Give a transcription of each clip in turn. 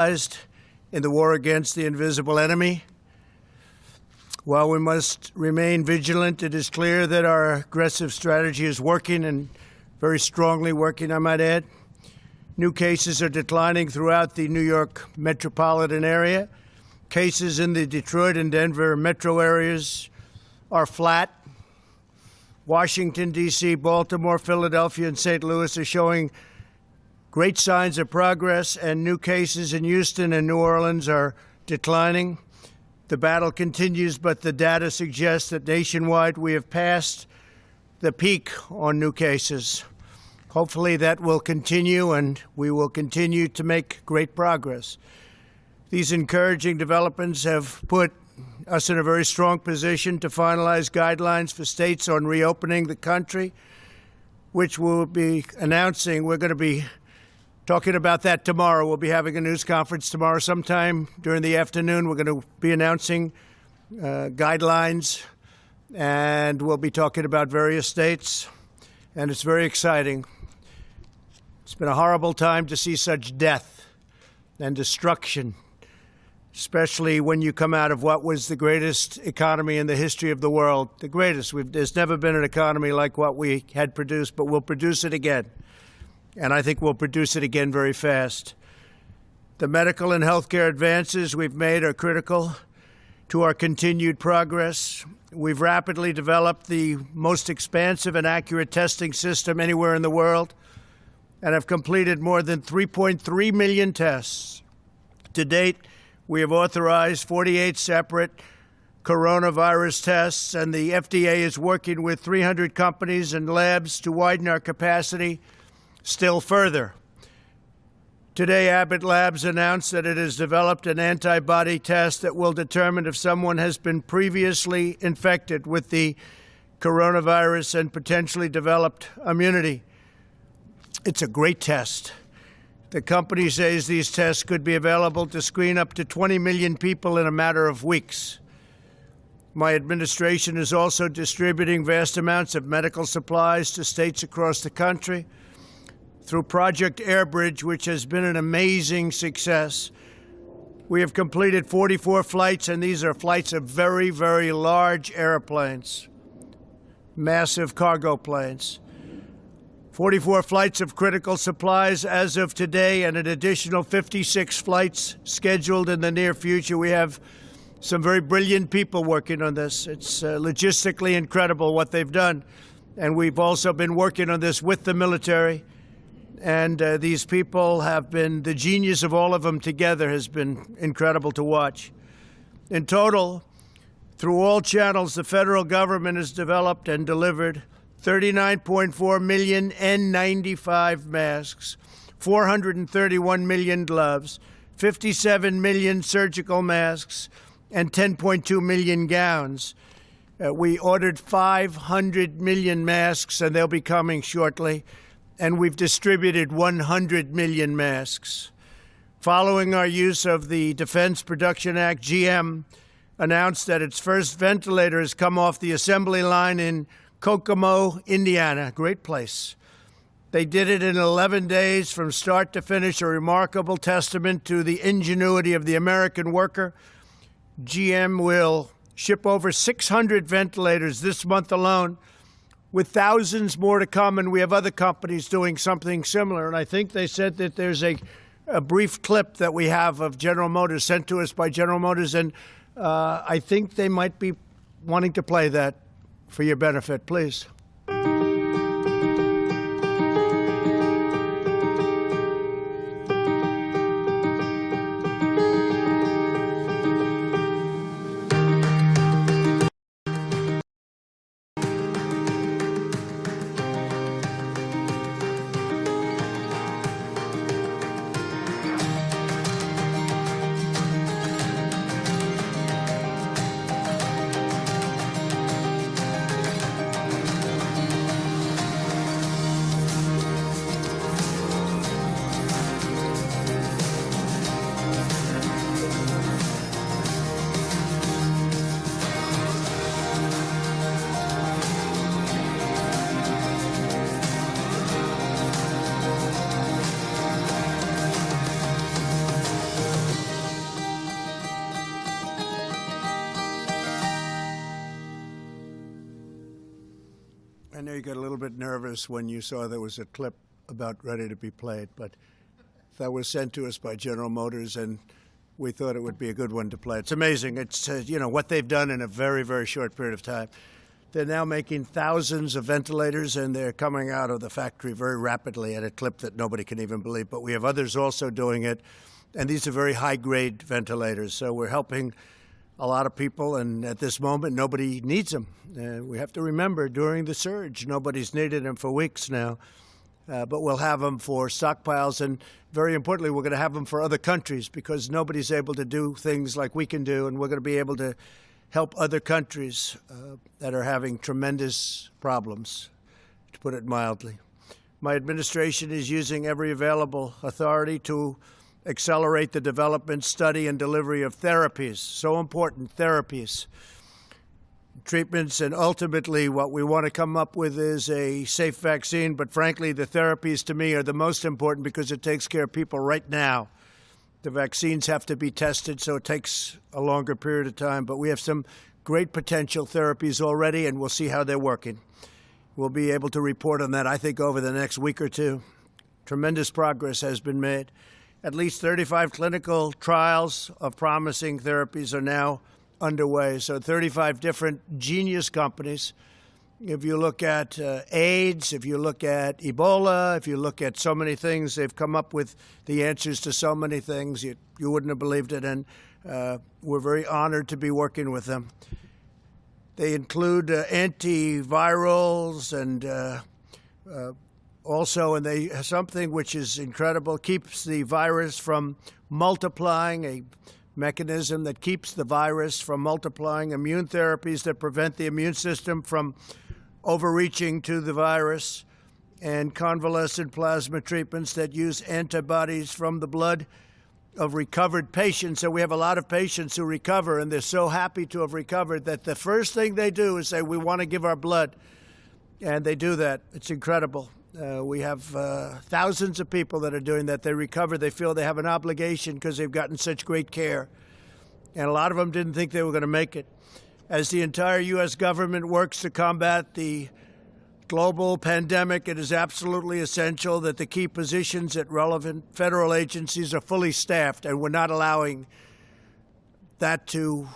in the war against the invisible enemy. While we must remain vigilant, it is clear that our aggressive strategy is working, and very strongly working, I might add. New cases are declining throughout the New York metropolitan area. Cases in the Detroit and Denver metro areas are flat. Washington, D.C., Baltimore, Philadelphia, and St. Louis are showing great signs of progress, and new cases in Houston and New Orleans are declining. The battle continues, but the data suggests that nationwide we have passed the peak on new cases. Hopefully that will continue, and we will continue to make great progress. These encouraging developments have put us in a very strong position to finalize guidelines for states on reopening the country, which we'll be announcing. We're going to be talking about that tomorrow. We'll be having a news conference tomorrow sometime during the afternoon. We're going to be announcing guidelines, and we'll be talking about various states, and it's very exciting. It's been a horrible time to see such death and destruction, especially when you come out of what was the greatest economy in the history of the world. The greatest. There's never been an economy like what we had produced, but we'll produce it again. And I think we'll produce it again very fast. The medical and healthcare advances we've made are critical to our continued progress. We've rapidly developed the most expansive and accurate testing system anywhere in the world, and have completed more than 3.3 million tests. To date, we have authorized 48 separate coronavirus tests, and the FDA is working with 300 companies and labs to widen our capacity still further. Today, Abbott Labs announced that it has developed an antibody test that will determine if someone has been previously infected with the coronavirus and potentially developed immunity. It's a great test. The company says these tests could be available to screen up to 20 million people in a matter of weeks. My administration is also distributing vast amounts of medical supplies to states across the country through Project Airbridge, which has been an amazing success. We have completed 44 flights, and these are flights of very, very large airplanes, massive cargo planes. 44 flights of critical supplies as of today, and an additional 56 flights scheduled in the near future. We have some very brilliant people working on this. It's logistically incredible what they've done. And we've also been working on this with the military. And these people have been, the genius of all of them together has been incredible to watch. In total, through all channels, the federal government has developed and delivered 39.4 million N95 masks, 431 million gloves, 57 million surgical masks, and 10.2 million gowns. We ordered 500 million masks, and they'll be coming shortly, and we've distributed 100 million masks. Following our use of the Defense Production Act, GM announced that its first ventilator has come off the assembly line in Kokomo, Indiana, great place. They did it in 11 days from start to finish, a remarkable testament to the ingenuity of the American worker. GM will ship over 600 ventilators this month alone, with thousands more to come, and we have other companies doing something similar. And I think they said that there's a brief clip that we have of General Motors sent to us by General Motors, and I think they might be wanting to play that for your benefit, please. I know you got a little bit nervous when you saw there was a clip about ready to be played, but that was sent to us by General Motors, and we thought it would be a good one to play. It's amazing. It's, what they've done in a very, very short period of time. They're now making thousands of ventilators, and they're coming out of the factory very rapidly at a clip that nobody can even believe. But we have others also doing it, and these are very high-grade ventilators. So we're helping a lot of people, and at this moment, nobody needs them. We have to remember, during the surge, nobody's needed them for weeks now. But we'll have them for stockpiles, and very importantly, we're going to have them for other countries because nobody's able to do things like we can do, and we're going to be able to help other countries that are having tremendous problems, to put it mildly. My administration is using every available authority to accelerate the development, study, and delivery of therapies, so important therapies, treatments, and ultimately what we want to come up with is a safe vaccine. But frankly, the therapies to me are the most important because it takes care of people right now. The vaccines have to be tested, so it takes a longer period of time. But we have some great potential therapies already, and we'll see how they're working. We'll be able to report on that, I think, over the next week or two. Tremendous progress has been made. At least 35 clinical trials of promising therapies are now underway. So 35 different genius companies. If you look at AIDS, if you look at Ebola, if you look at so many things, they've come up with the answers to so many things. You wouldn't have believed it, and we're very honored to be working with them. They include antivirals and also, and they something which is incredible, keeps the virus from multiplying, a mechanism that keeps the virus from multiplying, immune therapies that prevent the immune system from overreaching to the virus, and convalescent plasma treatments that use antibodies from the blood of recovered patients. So we have a lot of patients who recover, and they're so happy to have recovered that the first thing they do is say, we want to give our blood. And they do that. It's incredible. We have thousands of people that are doing that. They recover. They feel they have an obligation because they've gotten such great care. And a lot of them didn't think they were going to make it. As the entire U.S. government works to combat the global pandemic, it is absolutely essential that the key positions at relevant federal agencies are fully staffed, and we're not allowing that to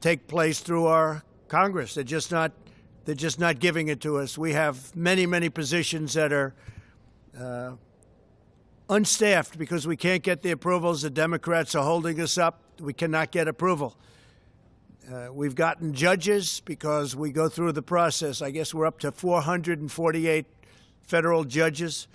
take place through our Congress. They're just not giving it to us. We have many, many positions that are unstaffed because we can't get the approvals. The Democrats are holding us up. We cannot get approval. We've gotten judges because we go through the process. I guess we're up to 448 federal judges,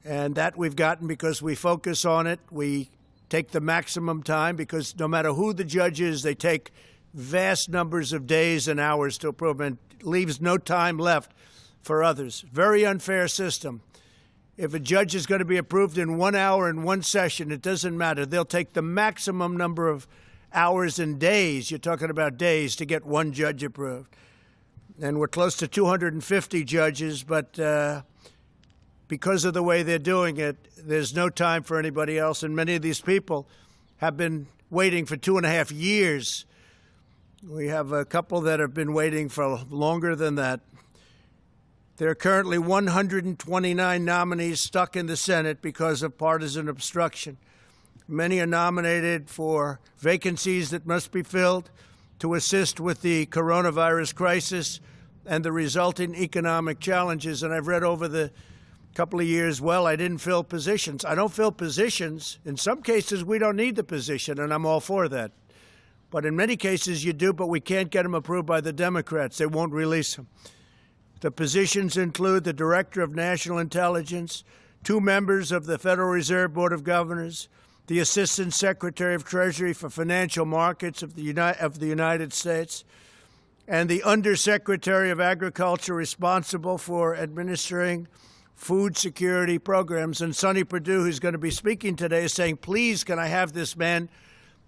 and that we've gotten because we focus on it. We take the maximum time because no matter who the judge is, they take vast numbers of days and hours to approve, and leaves no time left for others. Very unfair system. If a judge is going to be approved in 1 hour in one session, it doesn't matter. They'll take the maximum number of hours and days. You're talking about days to get one judge approved. And we're close to 250 judges, but because of the way they're doing it, there's no time for anybody else. And many of these people have been waiting for 2.5 years. We have a couple that have been waiting for longer than that. There are currently 129 nominees stuck in the Senate because of partisan obstruction. Many are nominated for vacancies that must be filled to assist with the coronavirus crisis and the resulting economic challenges. And I've read over the couple of years, well, I didn't fill positions. I don't fill positions. In some cases, we don't need the position, and I'm all for that. But in many cases, you do, but we can't get them approved by the Democrats. They won't release them. The positions include the Director of National Intelligence, 2 members of the Federal Reserve Board of Governors, the Assistant Secretary of Treasury for Financial Markets of the United States, and the Undersecretary of Agriculture responsible for administering food security programs. And Sonny Perdue, who's going to be speaking today, is saying, please, can I have this man,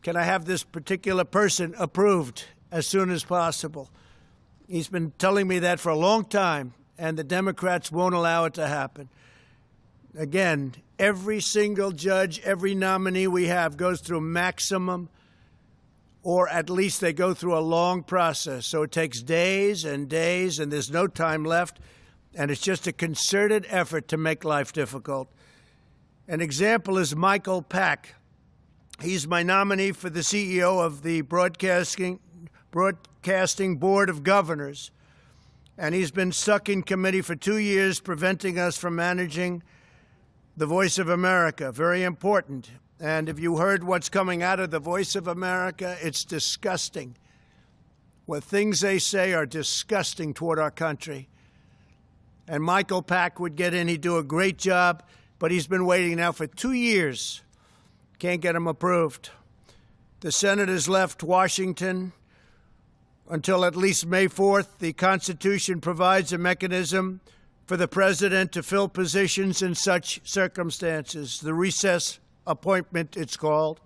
can I have this particular person approved as soon as possible? He's been telling me that for a long time, and the Democrats won't allow it to happen. Again, every single judge, every nominee we have goes through maximum or at least they go through a long process. So it takes days and days, and there's no time left, and it's just a concerted effort to make life difficult. An example is Michael Pack. He's my nominee for the CEO of the Broadcasting Board of Governors, and he's been stuck in committee for 2 years, preventing us from managing the Voice of America. Very important. And if you heard what's coming out of the Voice of America, it's disgusting. What things they say are disgusting toward our country. And Michael Pack would get in. He'd do a great job, but he's been waiting now for 2 years. Can't get him approved. The Senate has left Washington until at least May 4th. The Constitution provides a mechanism for the president to fill positions in such circumstances. The recess appointment, it's called.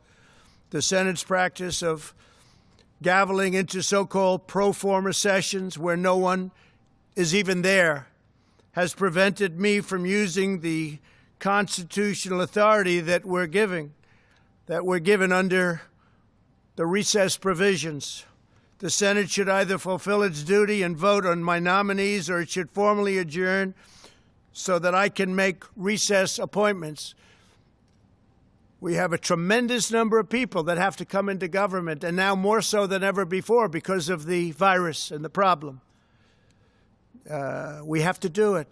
The Senate's practice of gaveling into so-called pro forma sessions where no one is even there has prevented me from using the constitutional authority that we're given under the recess provisions. The Senate should either fulfill its duty and vote on my nominees, or it should formally adjourn so that I can make recess appointments. We have a tremendous number of people that have to come into government, and now more so than ever before because of the virus and the problem. We have to do it,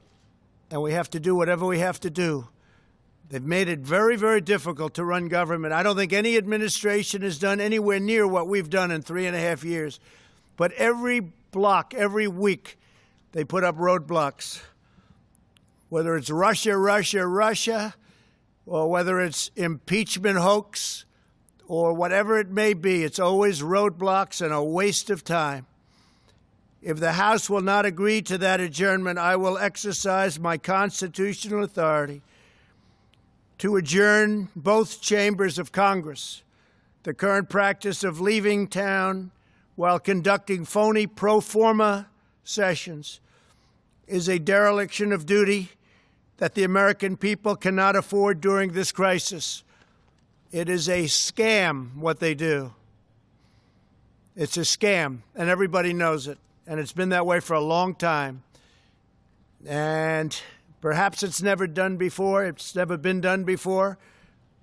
and we have to do whatever we have to do. They've made it very, very difficult to run government. I don't think any administration has done anywhere near what we've done in 3.5 years. But every block, every week, they put up roadblocks. Whether it's Russia, or whether it's impeachment hoax, or whatever it may be, it's always roadblocks and a waste of time. If the House will not agree to that adjournment, I will exercise my constitutional authority to adjourn both chambers of Congress. The current practice of leaving town while conducting phony pro forma sessions is a dereliction of duty that the American people cannot afford during this crisis. It is a scam, what they do. It's a scam, and everybody knows it, and it's been that way for a long time. And perhaps it's never done before. It's never been done before.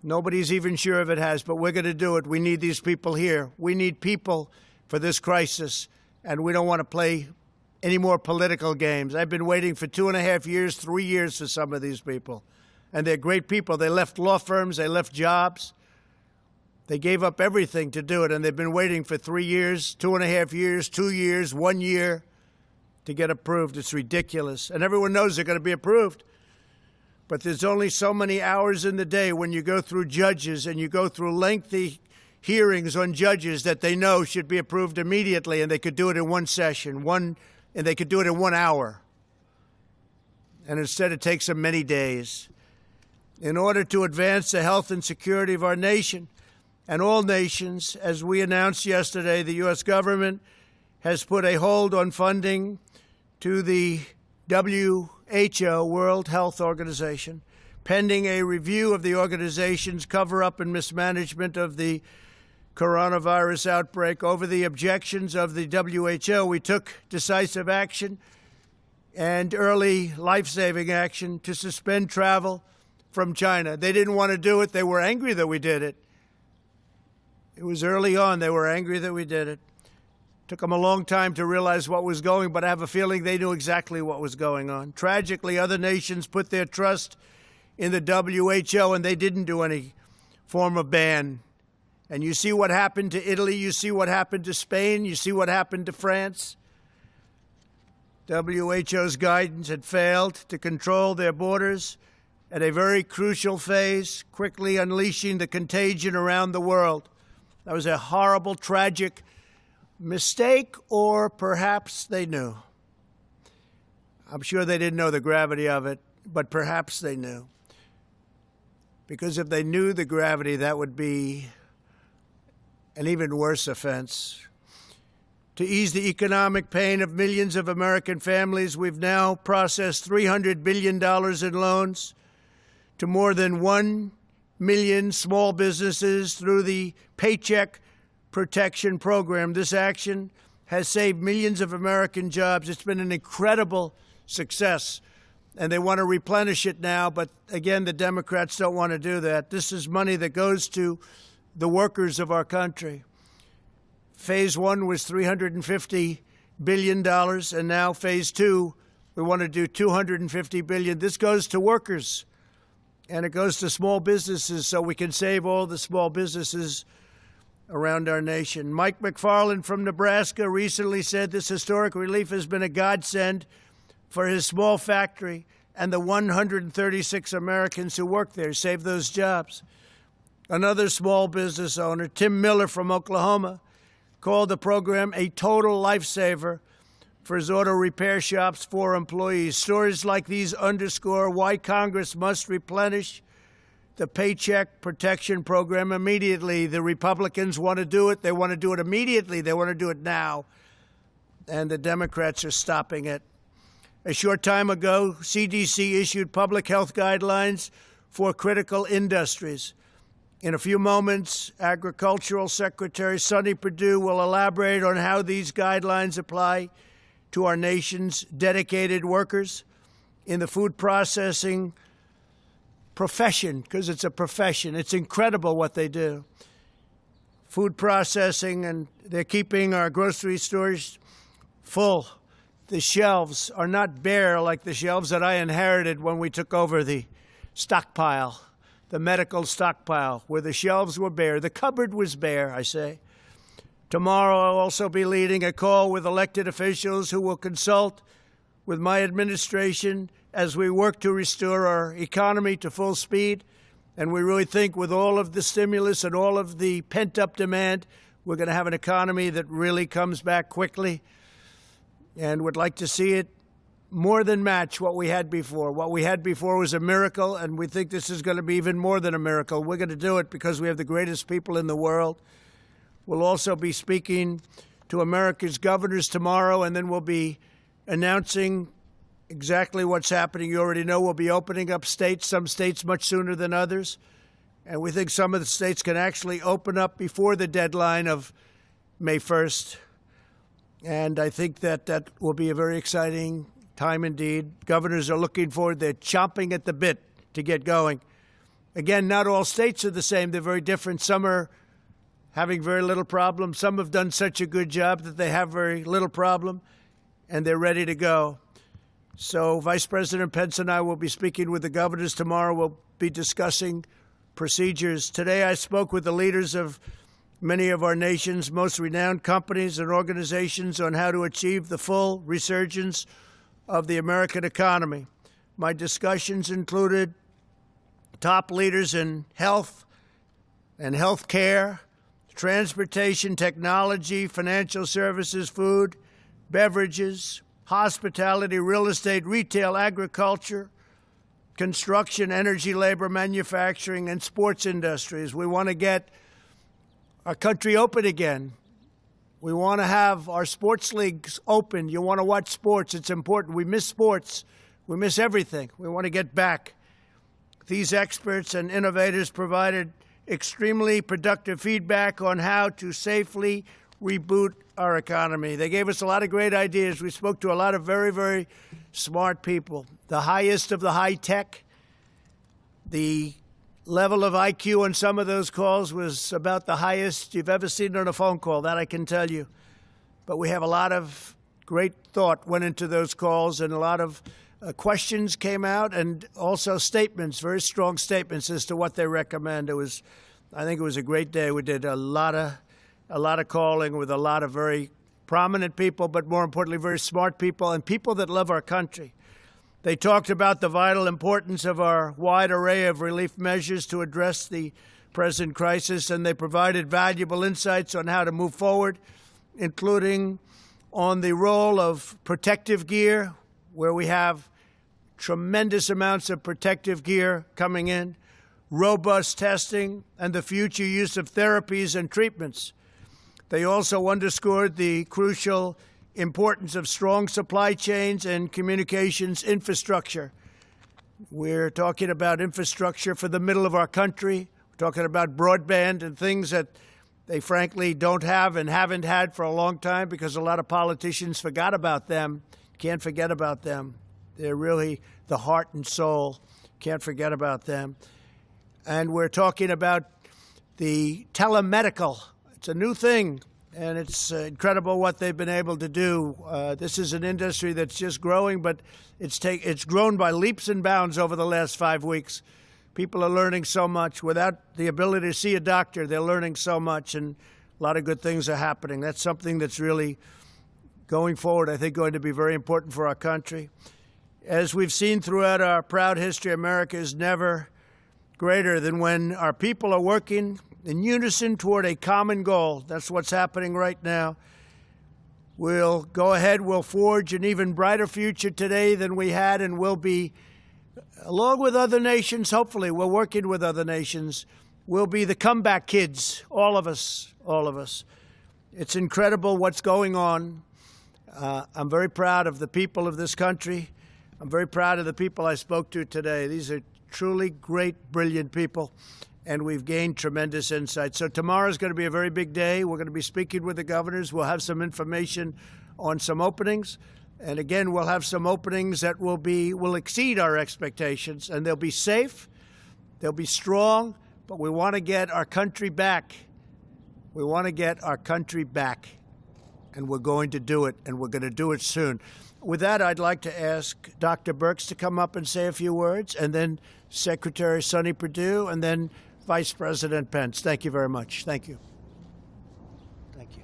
Nobody's even sure if it has, but we're going to do it. We need these people here. We need people for this crisis, and we don't want to play any more political games. I've been waiting for 2.5 years, 3 years for some of these people, and they're great people. They left law firms. They left jobs. They gave up everything to do it, and they've been waiting for 3 years, 2.5 years, 2 years, 1 year to get approved. It's ridiculous. And everyone knows they're going to be approved. But there's only so many hours in the day when you go through judges and you go through lengthy hearings on judges that they know should be approved immediately, and they could do it in one session, and they could do it in 1 hour. And instead it takes them many days. In order to advance the health and security of our nation and all nations, as we announced yesterday, the U.S. government has put a hold on funding to the WHO, World Health Organization, pending a review of the organization's cover-up and mismanagement of the coronavirus outbreak. Over the objections of the WHO, we took decisive action and early life-saving action to suspend travel from China. They didn't want to do it. They were angry that we did it. It was early on. They were angry that we did it. Took them a long time to realize what was going, but I have a feeling they knew exactly what was going on. Tragically, other nations put their trust in the WHO, and they didn't do any form of ban. And you see what happened to Italy. You see what happened to Spain. You see what happened to France. WHO's guidance had failed to control their borders at a very crucial phase, quickly unleashing the contagion around the world. That was a horrible, tragic mistake, or perhaps they knew. I'm sure they didn't know the gravity of it, but perhaps they knew. Because if they knew the gravity, that would be an even worse offense. To ease the economic pain of millions of American families, we've now processed $300 billion in loans to more than 1 million small businesses through the Paycheck protection program. This action has saved millions of American jobs. It's been an incredible success, and they want to replenish it now. But again, the Democrats don't want to do that. This is money that goes to the workers of our country. Phase one was $350 billion, and now phase two, we want to do $250 billion. This goes to workers, and it goes to small businesses, so we can save all the small businesses around our nation. Mike McFarland from Nebraska recently said this historic relief has been a godsend for his small factory and the 136 Americans who work there. Save those jobs. Another small business owner, Tim Miller from Oklahoma, called the program a total lifesaver for his auto repair shops for employees. Stories like these underscore why Congress must replenish the Paycheck Protection Program immediately. The Republicans want to do it. They want to do it immediately. They want to do it now. And the Democrats are stopping it. A short time ago, CDC issued public health guidelines for critical industries. In a few moments, Agricultural Secretary Sonny Perdue will elaborate on how these guidelines apply to our nation's dedicated workers in the food processing profession, because it's a profession. It's incredible what they do. Food processing, and they're keeping our grocery stores full. The shelves are not bare like the shelves that I inherited when we took over the stockpile, the medical stockpile, where the shelves were bare. The cupboard was bare, I say. Tomorrow I'll also be leading a call with elected officials who will consult with my administration as we work to restore our economy to full speed. And we really think with all of the stimulus and all of the pent-up demand, we're going to have an economy that really comes back quickly, and would like to see it more than match what we had before. What we had before was a miracle, and we think this is going to be even more than a miracle. We're going to do it because we have the greatest people in the world. We'll also be speaking to America's governors tomorrow, and then we'll be announcing exactly what's happening. You already know we'll be opening up states, some states much sooner than others. And we think some of the states can actually open up before the deadline of May 1st. And I think that that will be a very exciting time indeed. Governors are looking forward. They're chomping at the bit to get going. Again, not all states are the same. They're very different. Some are having very little problem. Some have done such a good job that they have very little problem, and they're ready to go. So Vice President Pence and I will be speaking with the governors tomorrow. We'll be discussing procedures. Today I spoke with the leaders of many of our nation's most renowned companies and organizations on how to achieve the full resurgence of the American economy. My discussions included top leaders in health and health care, transportation, technology, financial services, food, beverages, hospitality, real estate, retail, agriculture, construction, energy, labor, manufacturing, and sports industries. We want to get our country open again. We want to have our sports leagues open. You want to watch sports. It's important. We miss sports. We miss everything. We want to get back. These experts and innovators provided extremely productive feedback on how to safely reboot our economy. They gave us a lot of great ideas. We spoke to a lot of very, very smart people. The highest of the high tech. The level of IQ on some of those calls was about the highest you've ever seen on a phone call, that I can tell you. But we have a lot of great thought went into those calls, and a lot of questions came out, and also statements, very strong statements as to what they recommend. I think it was a great day. We did a lot of calling with a lot of very prominent people, but more importantly, very smart people and people that love our country. They talked about the vital importance of our wide array of relief measures to address the present crisis, and they provided valuable insights on how to move forward, including on the role of protective gear, where we have tremendous amounts of protective gear coming in, robust testing, and the future use of therapies and treatments. They also underscored the crucial importance of strong supply chains and communications infrastructure. We're talking about infrastructure for the middle of our country. We're talking about broadband and things that they frankly don't have and haven't had for a long time because a lot of politicians forgot about them. Can't forget about them. They're really the heart and soul. Can't forget about them. And we're talking about the telemedical. It's a new thing, and it's incredible what they've been able to do. This is an industry that's just growing, but it's grown by leaps and bounds over the last 5 weeks. People are learning so much. Without the ability to see a doctor, they're learning so much, and a lot of good things are happening. That's something that's really, going forward, I think, going to be very important for our country. As we've seen throughout our proud history, America is never greater than when our people are working in unison toward a common goal. That's what's happening right now. We'll go ahead, we'll forge an even brighter future today than we had, and we'll be, along with other nations, hopefully, we're working with other nations, we'll be the comeback kids, all of us, all of us. It's incredible what's going on. I'm very proud of the people of this country. I'm very proud of the people I spoke to today. These are truly great, brilliant people, and we've gained tremendous insight. So tomorrow's going to be a very big day. We're going to be speaking with the governors. We'll have some information on some openings. And again, we'll have some openings that will exceed our expectations, and they'll be safe, they'll be strong, but we want to get our country back. We want to get our country back, and we're going to do it, and we're going to do it soon. With that, I'd like to ask Dr. Birx to come up and say a few words, and then Secretary Sonny Perdue, and then Vice President Pence. Thank you very much. Thank you. Thank you.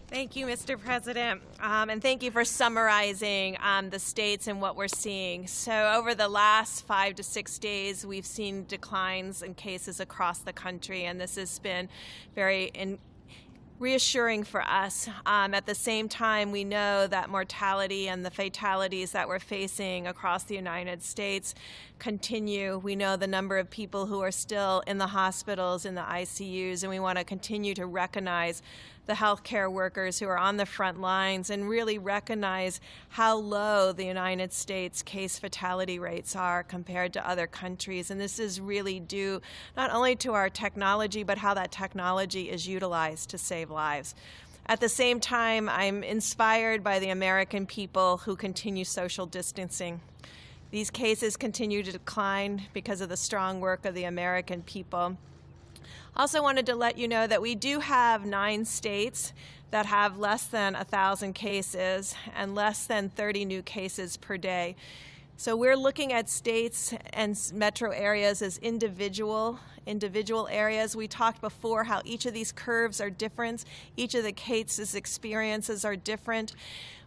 Thank you, Mr. President, and thank you for summarizing the states and what we're seeing. So over the last 5 to 6 days, we've seen declines in cases across the country, and this has been very reassuring for us. At the same time, we know that mortality and the fatalities that we're facing across the United States continue. We know the number of people who are still in the hospitals, in the ICUs, and we want to continue to recognize the healthcare workers who are on the front lines and really recognize how low the United States case fatality rates are compared to other countries. And this is really due not only to our technology, but how that technology is utilized to save lives. At the same time, I'm inspired by the American people who continue social distancing. These cases continue to decline because of the strong work of the American people. Also wanted to let you know that we do have 9 states that have less than 1,000 cases and less than 30 new cases per day. So we're looking at states and metro areas as individual areas. We talked before how each of these curves are different. Each of the cases' experiences are different.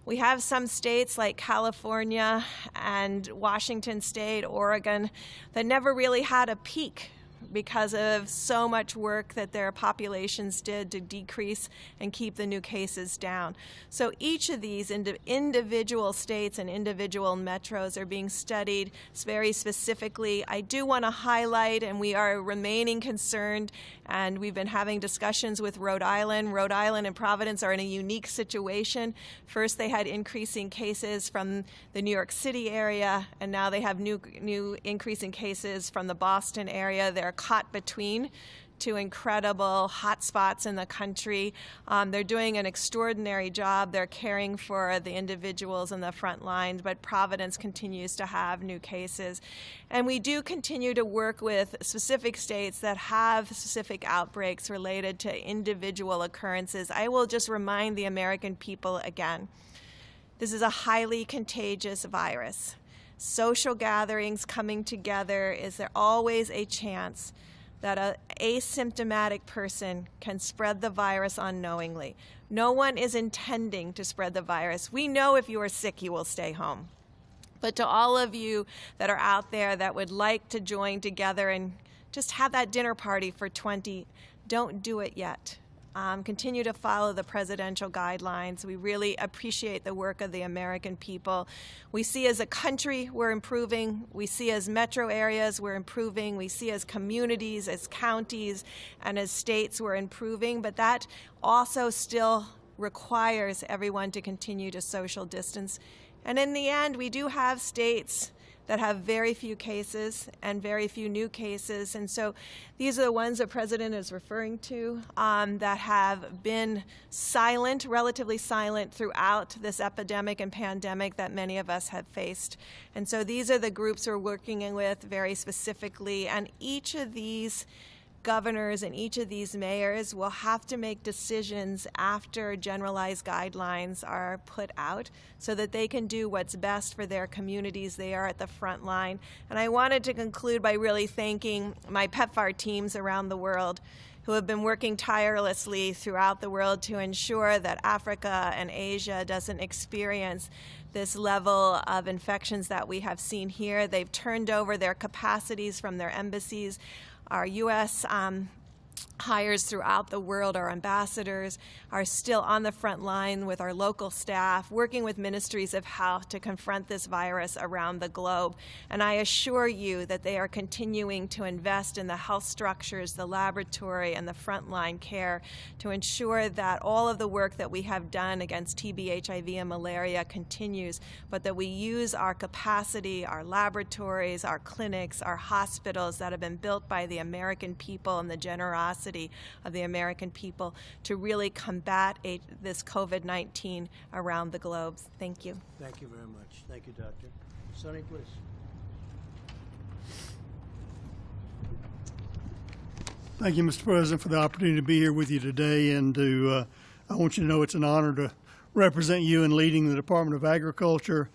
We have some states like California and Washington State, Oregon, that never really had a peak because of so much work that their populations did to decrease and keep the new cases down. So each of these individual states and individual metros are being studied very specifically. I do want to highlight, and we are remaining concerned, and we've been having discussions with Rhode Island. Rhode Island and Providence are in a unique situation. First, they had increasing cases from the New York City area, and now they have new increasing cases from the Boston area. They're caught between 2 incredible hotspots in the country. They're doing an extraordinary job. They're caring for the individuals in the front lines, but Providence continues to have new cases. And we do continue to work with specific states that have specific outbreaks related to individual occurrences. I will just remind the American people again, this is a highly contagious virus. Social gatherings, coming together, is there always a chance that an asymptomatic person can spread the virus unknowingly. No one is intending to spread the virus. We know if you are sick, you will stay home. But to all of you that are out there that would like to join together and just have that dinner party for 20, don't do it yet. Continue to follow the presidential guidelines. We really appreciate the work of the American people. We see as a country we're improving. We see as metro areas we're improving. We see as communities, as counties, and as states we're improving. But that also still requires everyone to continue to social distance. And in the end, we do have states that have very few cases and very few new cases. And so these are the ones the President is referring to that have been silent, relatively silent throughout this epidemic and pandemic that many of us have faced. And so these are the groups we're working with very specifically, and each of these governors and each of these mayors will have to make decisions after generalized guidelines are put out so that they can do what's best for their communities. They are at the front line. And I wanted to conclude by really thanking my PEPFAR teams around the world who have been working tirelessly throughout the world to ensure that Africa and Asia doesn't experience this level of infections that we have seen here. They've turned over their capacities from their embassies. Our U.S. hires throughout the world, our ambassadors, are still on the front line with our local staff, working with ministries of health to confront this virus around the globe. And I assure you that they are continuing to invest in the health structures, the laboratory, and the frontline care to ensure that all of the work that we have done against TB, HIV, and malaria continues, but that we use our capacity, our laboratories, our clinics, our hospitals that have been built by the American people and the generosity of the American people to really combat this COVID-19 around the globe. Thank you. Thank you very much. Thank you, Doctor. Sonny, please. Thank you, Mr. President, for the opportunity to be here with you today. And I want you to know it's an honor to represent you in leading the Department of Agriculture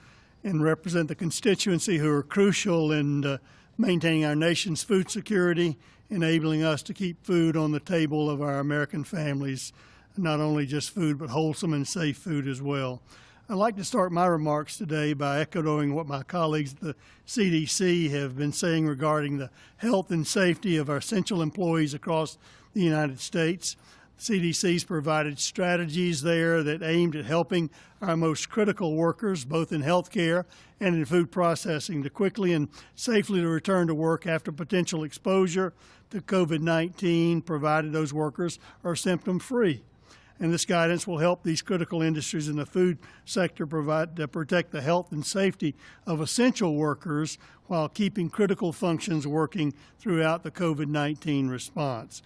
and represent the constituency who are crucial in maintaining our nation's food security, enabling us to keep food on the table of our American families, not only just food, but wholesome and safe food as well. I'd like to start my remarks today by echoing what my colleagues at the CDC have been saying regarding the health and safety of our essential employees across the United States. CDC's provided strategies there that aimed at helping our most critical workers, both in healthcare and in food processing, to quickly and safely to return to work after potential exposure to COVID-19, provided those workers are symptom-free. And this guidance will help these critical industries in the food sector protect the health and safety of essential workers while keeping critical functions working throughout the COVID-19 response.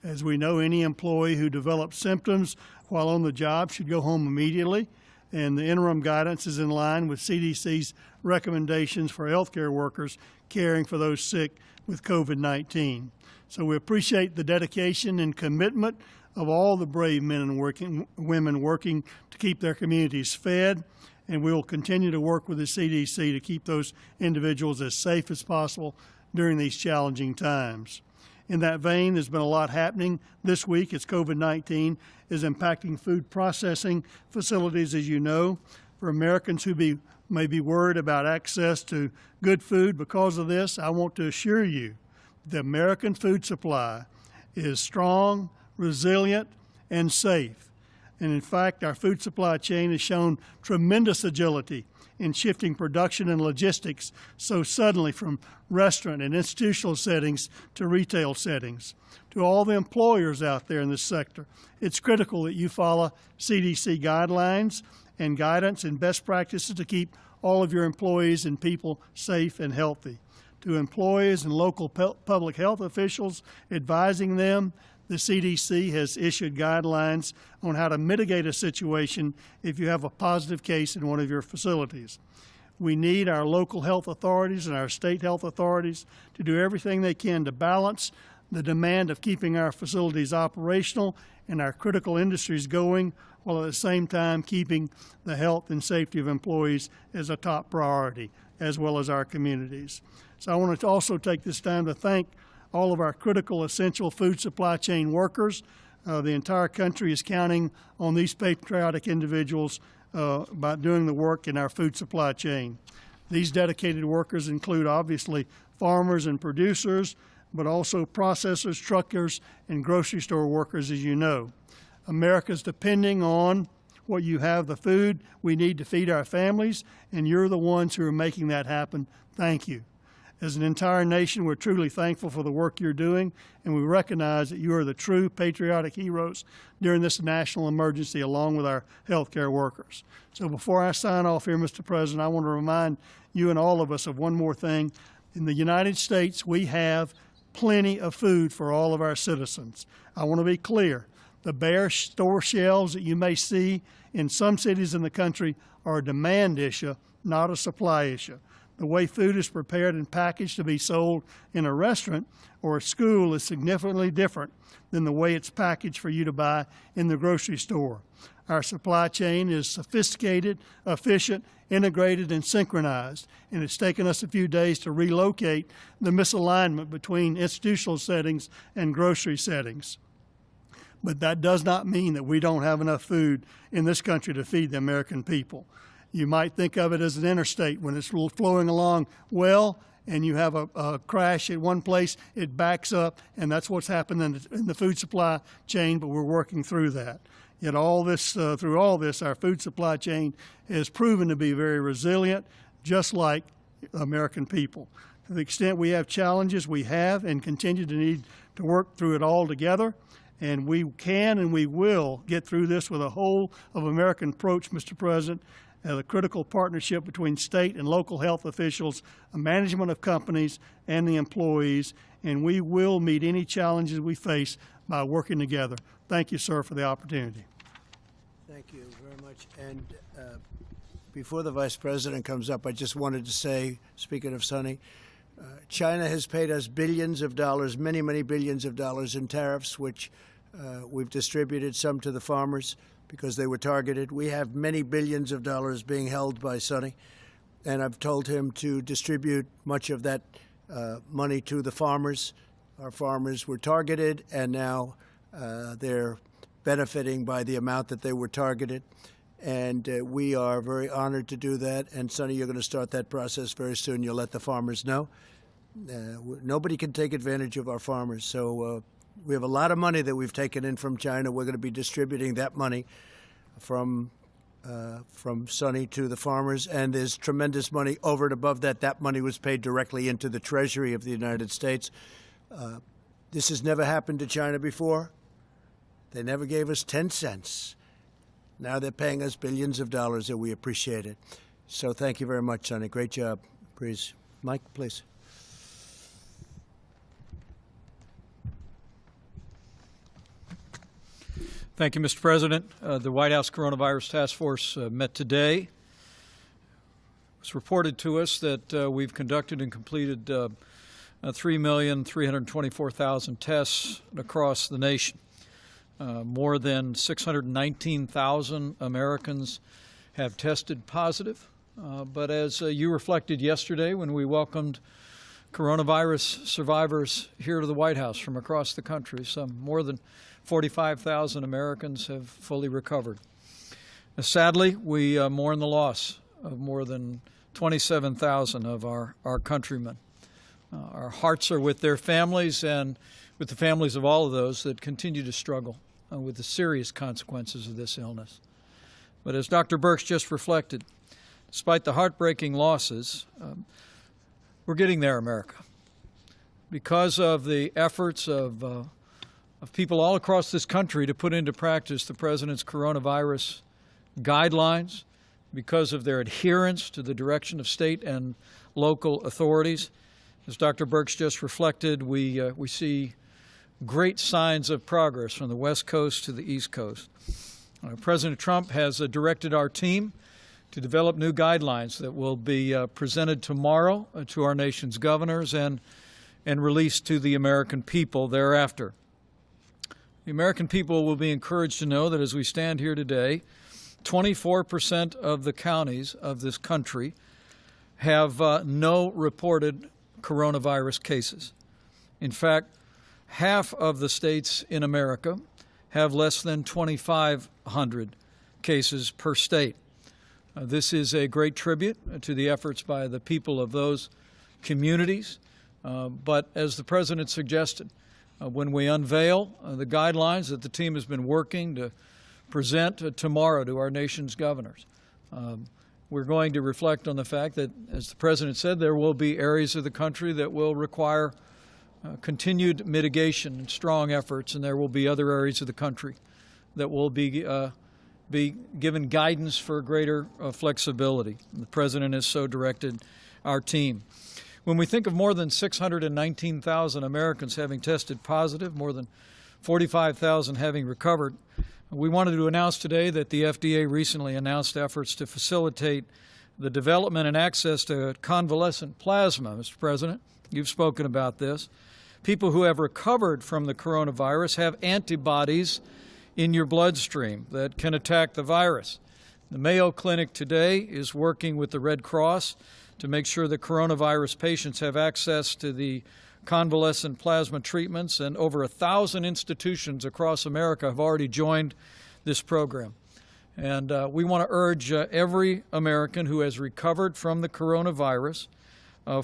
As we know, any employee who develops symptoms while on the job should go home immediately, and the interim guidance is in line with CDC's recommendations for healthcare workers caring for those sick with COVID-19. So we appreciate the dedication and commitment of all the brave men and women working to keep their communities fed, and we will continue to work with the CDC to keep those individuals as safe as possible during these challenging times. In that vein, there's been a lot happening this week as COVID-19 is impacting food processing facilities, as you know. For Americans who may be worried about access to good food because of this, I want to assure you the American food supply is strong, resilient, and safe. And in fact, our food supply chain has shown tremendous agility in shifting production and logistics so suddenly from restaurant and institutional settings to retail settings. To all the employers out there in this sector, it's critical that you follow CDC guidelines and guidance and best practices to keep all of your employees and people safe and healthy. To employees and local public health officials advising them, the CDC has issued guidelines on how to mitigate a situation if you have a positive case in one of your facilities. We need our local health authorities and our state health authorities to do everything they can to balance the demand of keeping our facilities operational and our critical industries going, while at the same time keeping the health and safety of employees as a top priority, as well as our communities. So I want to also take this time to thank all of our critical, essential food supply chain workers. The entire country is counting on these patriotic individuals by doing the work in our food supply chain. These dedicated workers include, obviously, farmers and producers, but also processors, truckers, and grocery store workers, as you know. America's depending on what you have, the food we need to feed our families, and you're the ones who are making that happen. Thank you. As an entire nation, we're truly thankful for the work you're doing, and we recognize that you are the true patriotic heroes during this national emergency, along with our healthcare workers. So before I sign off here, Mr. President, I want to remind you and all of us of one more thing. In the United States, we have plenty of food for all of our citizens. I want to be clear. The bare store shelves that you may see in some cities in the country are a demand issue, not a supply issue. The way food is prepared and packaged to be sold in a restaurant or a school is significantly different than the way it's packaged for you to buy in the grocery store. Our supply chain is sophisticated, efficient, integrated, and synchronized, and it's taken us a few days to relocate the misalignment between institutional settings and grocery settings. But that does not mean that we don't have enough food in this country to feed the American people. You might think of it as an interstate when it's flowing along well, and you have a crash at one place, it backs up, and that's what's happened in the food supply chain, but we're working through that. Yet through all this, our food supply chain has proven to be very resilient, just like American people. To the extent we have challenges, we have and continue to need to work through it all together. And we can and we will get through this with a whole of American approach, Mr. President, the critical partnership between state and local health officials, management of companies, and the employees. And we will meet any challenges we face by working together. Thank you, sir, for the opportunity. Thank you very much. And before the Vice President comes up, I just wanted to say, speaking of Sonny, China has paid us billions of dollars, many, many billions of dollars in tariffs, which we've distributed some to the farmers because they were targeted. We have many billions of dollars being held by Sonny, and I've told him to distribute much of that money to the farmers. Our farmers were targeted, and now they're benefiting by the amount that they were targeted. And we are very honored to do that. And, Sonny, you're going to start that process very soon. You'll let the farmers know. Nobody can take advantage of our farmers. So we have a lot of money that we've taken in from China. We're going to be distributing that money from Sonny to the farmers. And there's tremendous money over and above that. That money was paid directly into the Treasury of the United States. This has never happened to China before. They never gave us 10 cents. Now they're paying us billions of dollars, and we appreciate it. So thank you very much, Sonny. Great job. Please. Mike, please. Thank you, Mr. President. The White House Coronavirus Task Force met today. It was reported to us that we've conducted and completed 3,324,000 tests across the nation. More than 619,000 Americans have tested positive. But as you reflected yesterday when we welcomed coronavirus survivors here to the White House from across the country, some more than 45,000 Americans have fully recovered. Sadly, we mourn the loss of more than 27,000 of our countrymen. Our hearts are with their families and with the families of all of those that continue to struggle with the serious consequences of this illness. But as Dr. Birx just reflected, despite the heartbreaking losses, we're getting there, America. Because of the efforts of people all across this country to put into practice the President's coronavirus guidelines, because of their adherence to the direction of state and local authorities, as Dr. Birx just reflected, we see great signs of progress from the West Coast to the East Coast. President Trump has directed our team to develop new guidelines that will be presented tomorrow to our nation's governors and released to the American people thereafter. The American people will be encouraged to know that as we stand here today, 24% of the counties of this country have no reported coronavirus cases. In fact, half of the states in America have less than 2,500 cases per state. This is a great tribute to the efforts by the people of those communities. But as the President suggested, when we unveil the guidelines that the team has been working to present tomorrow to our nation's governors, we're going to reflect on the fact that, as the President said, there will be areas of the country that will require continued mitigation and strong efforts, and there will be other areas of the country that will be given guidance for greater flexibility. The President has so directed our team. When we think of more than 619,000 Americans having tested positive, more than 45,000 having recovered, we wanted to announce today that the FDA recently announced efforts to facilitate the development and access to convalescent plasma. Mr. President, you've spoken about this. People who have recovered from the coronavirus have antibodies in your bloodstream that can attack the virus. The Mayo Clinic today is working with the Red Cross to make sure that coronavirus patients have access to the convalescent plasma treatments, and over 1,000 institutions across America have already joined this program. And we want to urge every American who has recovered from the coronavirus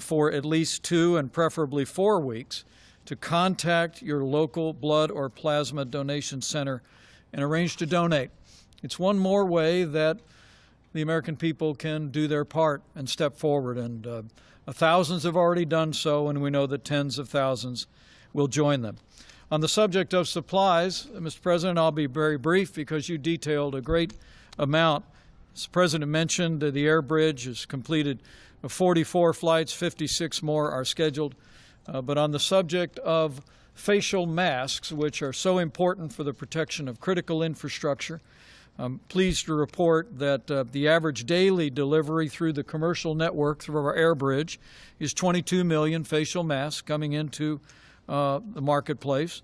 for at least 2 and preferably 4 weeks to contact your local blood or plasma donation center and arrange to donate. It's one more way that the American people can do their part and step forward, and thousands have already done so, and we know that tens of thousands will join them. On the subject of supplies, Mr. President, I'll be very brief because you detailed a great amount. As the President mentioned, the air bridge has completed 44 flights, 56 more are scheduled. But on the subject of facial masks, which are so important for the protection of critical infrastructure, I'm pleased to report that the average daily delivery through the commercial network through our air bridge is 22 million facial masks coming into the marketplace.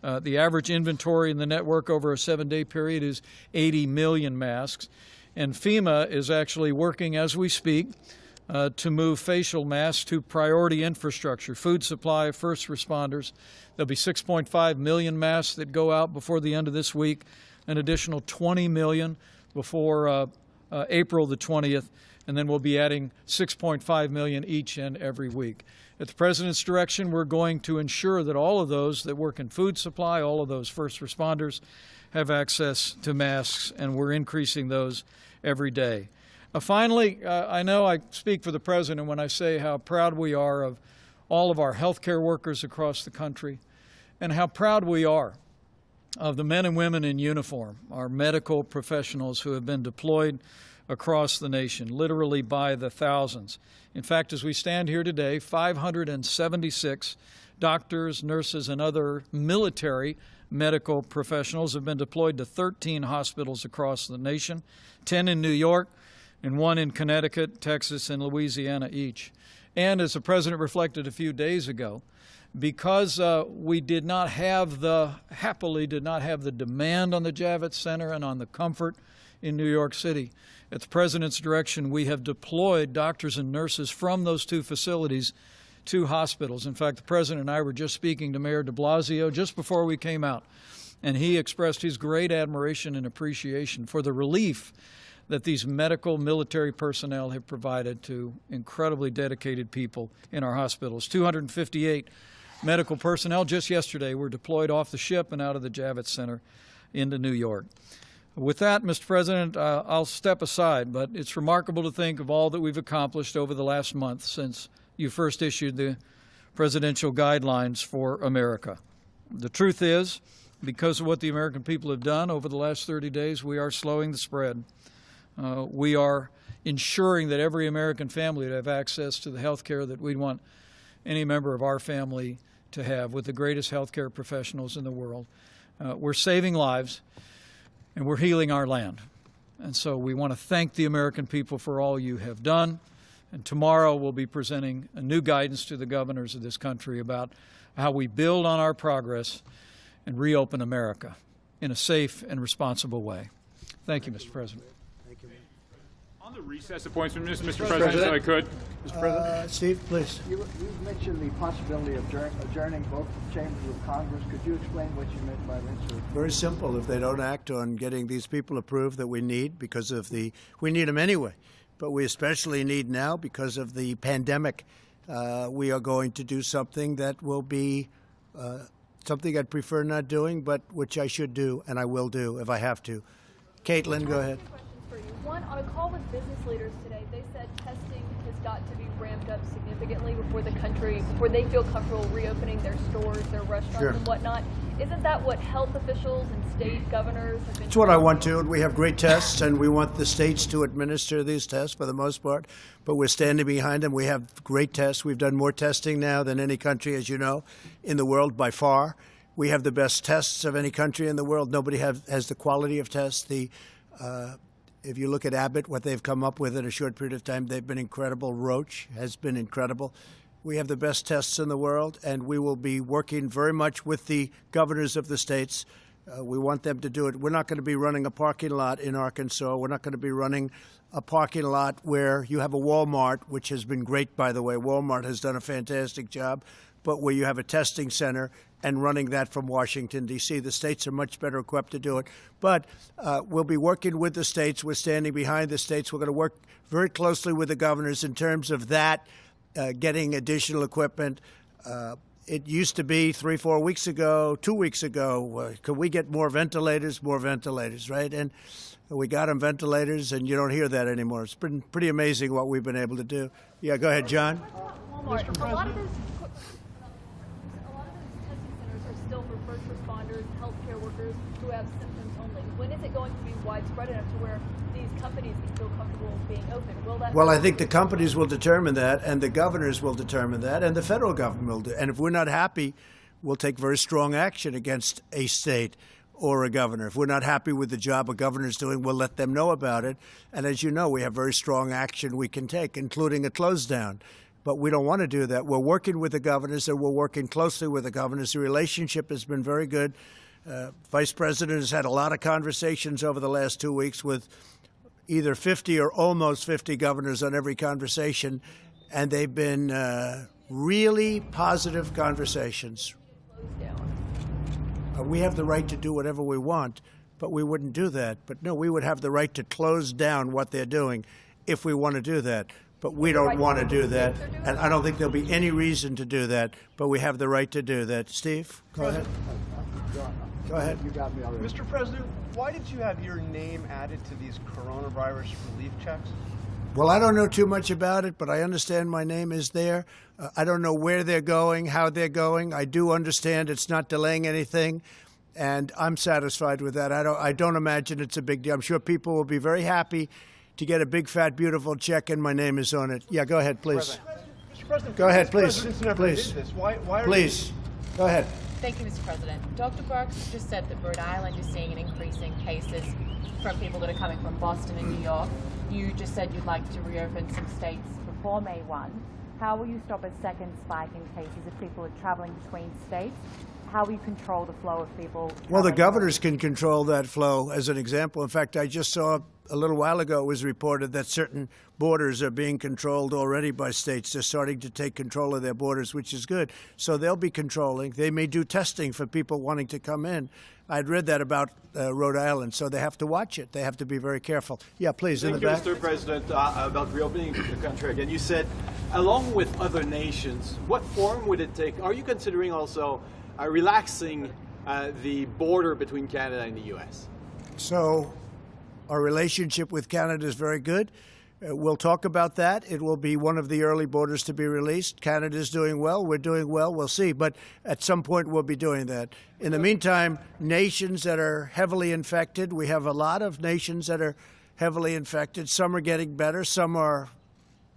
The average inventory in the network over a 7-day period is 80 million masks. And FEMA is actually working as we speak to move facial masks to priority infrastructure, food supply, first responders. There'll be 6.5 million masks that go out before the end of this week, an additional 20 million before April the 20th, and then we'll be adding 6.5 million each and every week. At the President's direction, we're going to ensure that all of those that work in food supply, all of those first responders, have access to masks, and we're increasing those every day. Finally, I know I speak for the President when I say how proud we are of all of our healthcare workers across the country, and how proud we are of the men and women in uniform, our medical professionals who have been deployed across the nation, literally by the thousands. In fact, as we stand here today, 576 doctors, nurses, and other military medical professionals have been deployed to 13 hospitals across the nation, 10 in New York, and 1 in Connecticut, Texas, and Louisiana each. And as the President reflected a few days ago, because we happily did not have the demand on the Javits Center and on the comfort in New York City, at the President's direction, we have deployed doctors and nurses from those 2 facilities to hospitals. In fact, the President and I were just speaking to Mayor de Blasio just before we came out, and he expressed his great admiration and appreciation for the relief that these medical military personnel have provided to incredibly dedicated people in our hospitals. 258 medical personnel just yesterday were deployed off the ship and out of the Javits Center into New York. With that, Mr. President, I'll step aside, but it's remarkable to think of all that we've accomplished over the last month since you first issued the presidential guidelines for America. The truth is, because of what the American people have done over the last 30 days, we are slowing the spread. We are ensuring that every American family would have access to the health care that we'd want any member of our family to have, with the greatest health care professionals in the world. We're saving lives, and we're healing our land. And so we want to thank the American people for all you have done. And tomorrow we'll be presenting a new guidance to the governors of this country about how we build on our progress and reopen America in a safe and responsible way. Thank you, Mr. President. On the recess appointment, Mr. President, if I could. Mr. President. Steve, please. You mentioned the possibility of adjourning both chambers of Congress. Could you explain what you meant by that? Very simple. If they don't act on getting these people approved that we need, because of we need them anyway, but we especially need now because of the pandemic, we are going to do something that will be something I'd prefer not doing, but which I should do, and I will do if I have to. Caitlin, go ahead. for you. One, on a call with business leaders today, they said testing has got to be ramped up significantly before they feel comfortable reopening their stores, their restaurants, Sure. and whatnot. Isn't that what health officials and state governors have been? That's what I want to. We have great tests, and we want the states to administer these tests for the most part, but we're standing behind them. We have great tests. We've done more testing now than any country, as you know, in the world by far. We have the best tests of any country in the world. Nobody has the quality of tests. If you look at Abbott, what they've come up with in a short period of time, they've been incredible. Roche has been incredible. We have the best tests in the world, and we will be working very much with the governors of the states. We want them to do it. We're not going to be running a parking lot in Arkansas. We're not going to be running a parking lot where you have a Walmart, which has been great, by the way. Walmart has done a fantastic job, but where you have a testing center and running that from Washington, D.C. The states are much better equipped to do it. But we'll be working with the states. We're standing behind the states. We're going to work very closely with the governors in terms of that, getting additional equipment. It used to be 3-4 weeks ago, 2 weeks ago, could we get more ventilators? More ventilators, right? And we got them ventilators, and you don't hear that anymore. It's been pretty amazing what we've been able to do. Yeah, go ahead, John. Walmart. A lot of those testing centers are still for first responders, healthcare workers who have symptoms only. When is it going to be widespread enough to where these companies can feel comfortable being open? Will that? Well, I think the companies will determine that, and the governors will determine that, and the federal government will do. And if we're not happy, we'll take very strong action against a state or a governor. If we're not happy with the job a governor's doing, we'll let them know about it. And as you know, we have very strong action we can take, including a close down. But we don't want to do that. We're working with the governors, and we're working closely with the governors. The relationship has been very good. Vice President has had a lot of conversations over the last 2 weeks with either 50 or almost 50 governors on every conversation, and they've been really positive conversations. We have the right to do whatever we want, but we wouldn't do that. But no, we would have the right to close down what they're doing if we want to do that. But we don't want to do that, and I don't think there'll be any reason to do that, but we have the right to do that. Steve, go ahead. Go ahead. You got me already. Mr. President, why did you have your name added to these coronavirus relief checks? Well, I don't know too much about it, but I understand my name is there. I don't know where they're going, how they're going. I do understand it's not delaying anything, and I'm satisfied with that. I don't imagine it's a big deal. I'm sure people will be very happy to get a big, fat, beautiful check, and my name is on it. Yeah, go ahead, please. Mr. President, Go ahead, please. presidents never Please. did this. Why are Please, go ahead. Thank you, Mr. President. Dr. Birx just said that Rhode Island is seeing an increase in cases from people that are coming from Boston and New York. You just said you'd like to reopen some states before May 1. How will you stop a second spike in cases if people are traveling between states? How will you control the flow of people? Well, the governors can control that flow, as an example. In fact, I just saw a little while ago it was reported that certain borders are being controlled already by states. They're starting to take control of their borders, which is good. So they'll be controlling. They may do testing for people wanting to come in. I'd read that about Rhode Island, so they have to watch it. They have to be very careful. Yeah, please, in the back. Thank you, Mr. President. About reopening the country again, you said, along with other nations, what form would it take? Are you considering also relaxing the border between Canada and the U.S.? So our relationship with Canada is very good. We'll talk about that. It will be one of the early borders to be released. Canada's doing well. We're doing well. We'll see. But at some point, we'll be doing that. In the meantime, nations that are heavily infected, we have a lot of nations that are heavily infected. Some are getting better. Some are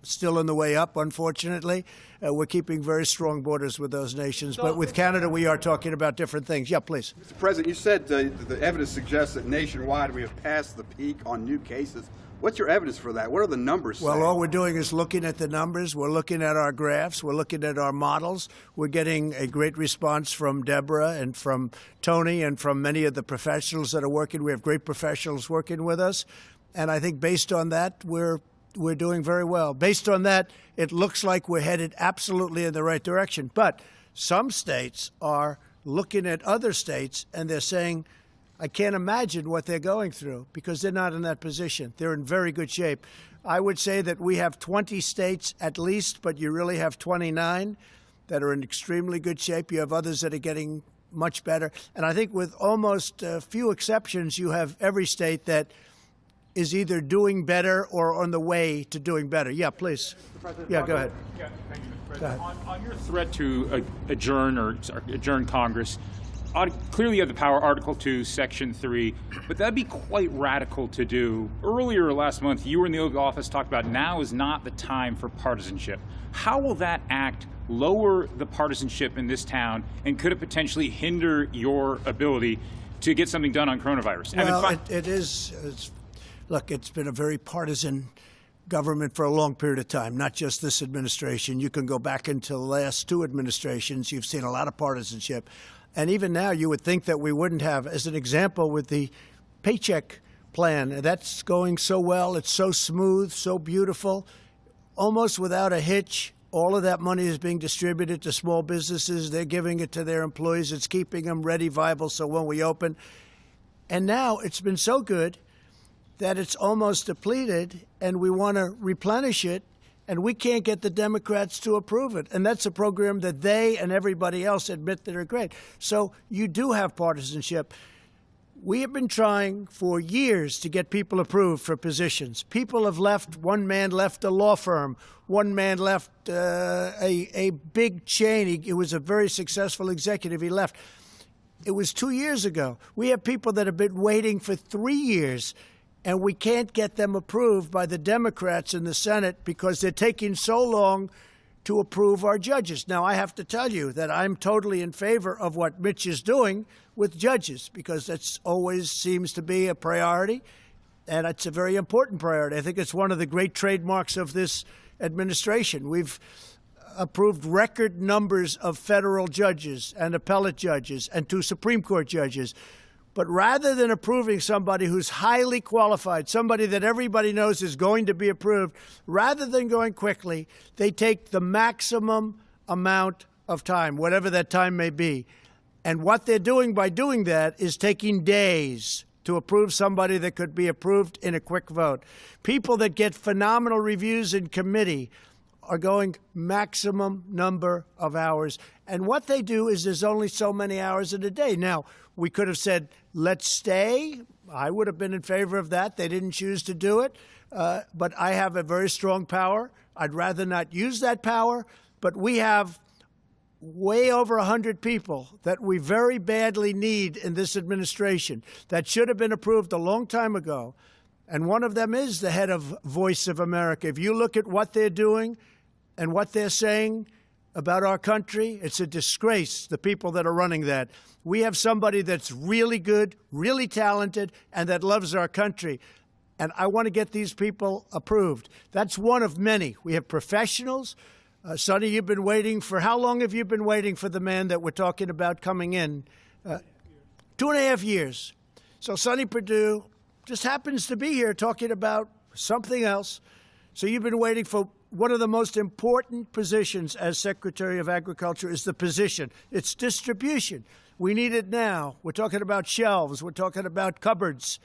still on the way up, unfortunately. We're keeping very strong borders with those nations. But with Canada, we are talking about different things. Yeah, please. Mr. President, you said the evidence suggests that nationwide we have passed the peak on new cases. What's your evidence for that? What are the numbers Well, saying? all we're doing is looking at the numbers. We're looking at our graphs. We're looking at our models. We're getting a great response from Deborah and from Tony and from many of the professionals that are working. We have great professionals working with us. And I think based on that, we're doing very well. Based on that, it looks like we're headed absolutely in the right direction. But some states are looking at other states and they're saying, I can't imagine what they're going through because they're not in that position. They're in very good shape. I would say that we have 20 states at least, but you really have 29 that are in extremely good shape. You have others that are getting much better. And I think with almost few exceptions, you have every state that is either doing better or on the way to doing better. Yeah, please. Yeah, go ahead. Yeah, thank you, Mr. President. On your threat to adjourn Congress, clearly you have the power, Article 2, Section 3, but that'd be quite radical to do. Earlier last month, you were in the Oval Office, talked about now is not the time for partisanship. How will that act lower the partisanship in this town, and could it potentially hinder your ability to get something done on coronavirus? Well, look, it's been a very partisan government for a long period of time, not just this administration. You can go back into the last two administrations. You've seen a lot of partisanship. And even now, you would think that we wouldn't have, as an example, with the paycheck plan. That's going so well. It's so smooth, so beautiful, almost without a hitch. All of that money is being distributed to small businesses. They're giving it to their employees. It's keeping them ready, viable, so when we open. And now it's been so good that it's almost depleted, and we want to replenish it, and we can't get the Democrats to approve it. And that's a program that they and everybody else admit that are great. So you do have partisanship. We have been trying for years to get people approved for positions. People have left. One man left a law firm. One man left a big chain. He was a very successful executive. He left. It was 2 years ago. We have people that have been waiting for 3 years, and we can't get them approved by the Democrats in the Senate because they're taking so long to approve our judges. Now, I have to tell you that I'm totally in favor of what Mitch is doing with judges, because that always seems to be a priority, and it's a very important priority. I think it's one of the great trademarks of this administration. We've approved record numbers of federal judges and appellate judges and 2 Supreme Court judges. But rather than approving somebody who's highly qualified, somebody that everybody knows is going to be approved, rather than going quickly, they take the maximum amount of time, whatever that time may be. And what they're doing by doing that is taking days to approve somebody that could be approved in a quick vote. People that get phenomenal reviews in committee are going maximum number of hours. And what they do is there's only so many hours in a day. Now, we could have said, let's stay. I would have been in favor of that. They didn't choose to do it. But I have a very strong power. I'd rather not use that power. But we have way over 100 people that we very badly need in this administration that should have been approved a long time ago. And one of them is the head of Voice of America. If you look at what they're doing and what they're saying about our country, it's a disgrace, the people that are running that. We have somebody that's really good, really talented, and that loves our country. And I want to get these people approved. That's one of many. We have professionals. Sonny, you've been waiting for, how long have you been waiting for the man that we're talking about coming in? 2.5 years. So Sonny Perdue just happens to be here talking about something else. So you've been waiting for one of the most important positions as Secretary of Agriculture is the position. It's distribution. We need it now. We're talking about shelves. We're talking about cupboards.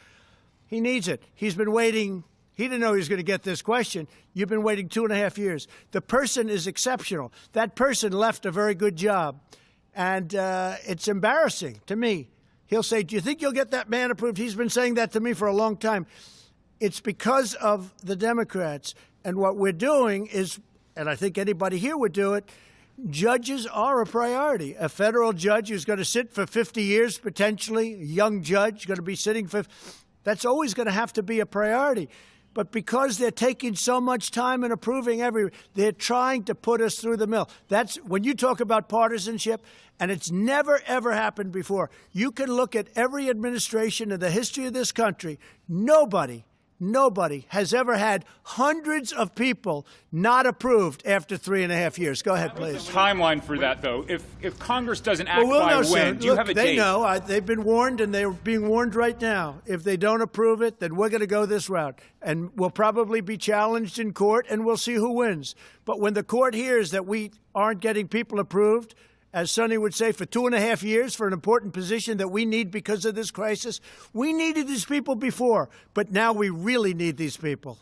He needs it. He's been waiting. He didn't know he was going to get this question. You've been waiting 2.5 years. The person is exceptional. That person left a very good job. And it's embarrassing to me. He'll say, do you think you'll get that man approved? He's been saying that to me for a long time. It's because of the Democrats. And what we're doing is, and I think anybody here would do it, judges are a priority. A federal judge who's going to sit for 50 years, potentially, a young judge going to be sitting for, that's always going to have to be a priority. But because they're taking so much time and approving they're trying to put us through the mill. That's when you talk about partisanship, and it's never, ever happened before. You can look at every administration in the history of this country. Nobody has ever had hundreds of people not approved after 3.5 years. Go ahead, please. The timeline for that, though, if Congress doesn't act by when, do you have a date? They know. They've been warned, and they're being warned right now. If they don't approve it, then we're going to go this route. And we'll probably be challenged in court, and we'll see who wins. But when the court hears that we aren't getting people approved, as Sonny would say, for 2.5 years for an important position that we need because of this crisis. We needed these people before, but now we really need these people.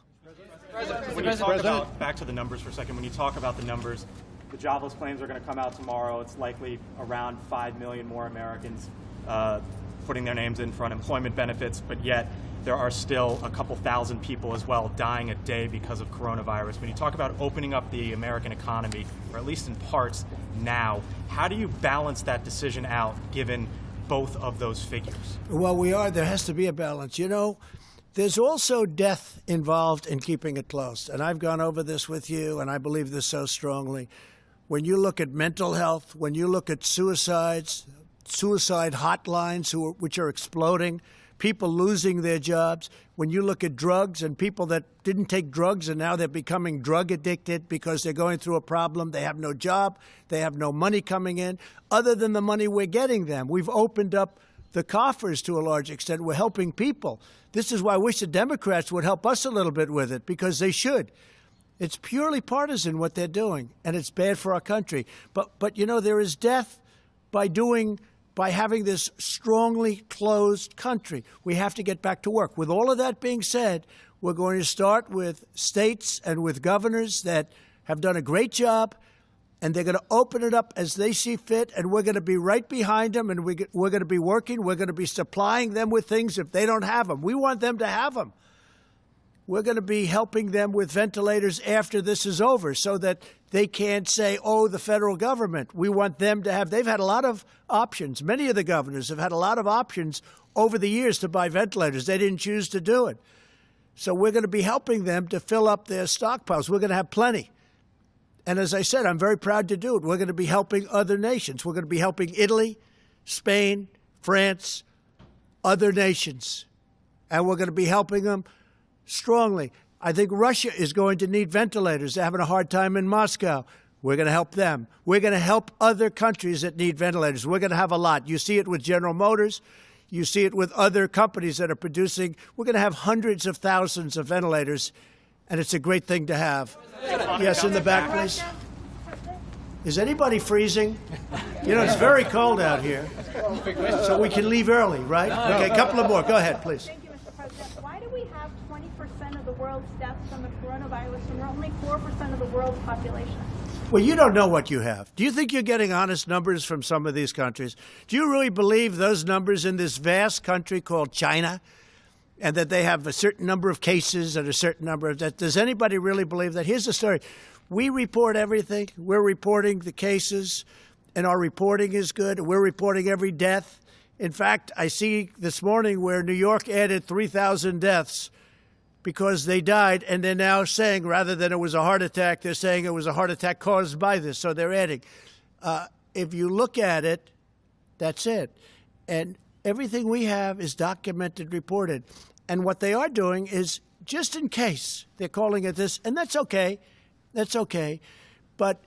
When you talk about, back to the numbers for a second, when you talk about the numbers, the jobless claims are going to come out tomorrow. It's likely around 5 million more Americans putting their names in for unemployment benefits, but yet there are still a couple thousand people as well dying a day because of coronavirus. When you talk about opening up the American economy, or at least in parts now, how do you balance that decision out given both of those figures? Well, there has to be a balance. You know, there's also death involved in keeping it closed. And I've gone over this with you, and I believe this so strongly. When you look at mental health, when you look at suicides, suicide hotlines which are exploding, people losing their jobs, when you look at drugs and people that didn't take drugs and now they're becoming drug addicted because they're going through a problem, they have no job, they have no money coming in, other than the money we're getting them. We've opened up the coffers to a large extent. We're helping people. This is why I wish the Democrats would help us a little bit with it, because they should. It's purely partisan what they're doing, and it's bad for our country. But you know, there is death by having this strongly closed country. We have to get back to work. With all of that being said, we're going to start with states and with governors that have done a great job, and they're going to open it up as they see fit, and we're going to be right behind them, and we're going to be working. We're going to be supplying them with things if they don't have them. We want them to have them. We're going to be helping them with ventilators after this is over so that they can't say, oh, the federal government. We want them to have. They've had a lot of options. Many of the governors have had a lot of options over the years to buy ventilators. They didn't choose to do it. So we're going to be helping them to fill up their stockpiles. We're going to have plenty. And as I said, I'm very proud to do it. We're going to be helping other nations. We're going to be helping Italy, Spain, France, other nations. And we're going to be helping them strongly. I think Russia is going to need ventilators. They're having a hard time in Moscow. We're going to help them. We're going to help other countries that need ventilators. We're going to have a lot. You see it with General Motors. You see it with other companies that are producing. We're going to have hundreds of thousands of ventilators, and it's a great thing to have. Yes, in the back, please. Is anybody freezing? You know, it's very cold out here, so we can leave early, right? Okay, a couple of more. Go ahead, please. Why do we have 20% of the world's deaths from the coronavirus and we're only 4% of the world's population? Well, you don't know what you have. Do you think you're getting honest numbers from some of these countries? Do you really believe those numbers in this vast country called China, and that they have a certain number of cases and a certain number of deaths? Does anybody really believe that? Here's the story. We report everything. We're reporting the cases, and our reporting is good. We're reporting every death. In fact, I see this morning where New York added 3,000 deaths because they died, and they're now saying, rather than it was a heart attack, they're saying it was a heart attack caused by this, so they're adding. If you look at it, that's it. And everything we have is documented, reported. And what they are doing is, just in case, they're calling it this, and that's okay. That's okay. But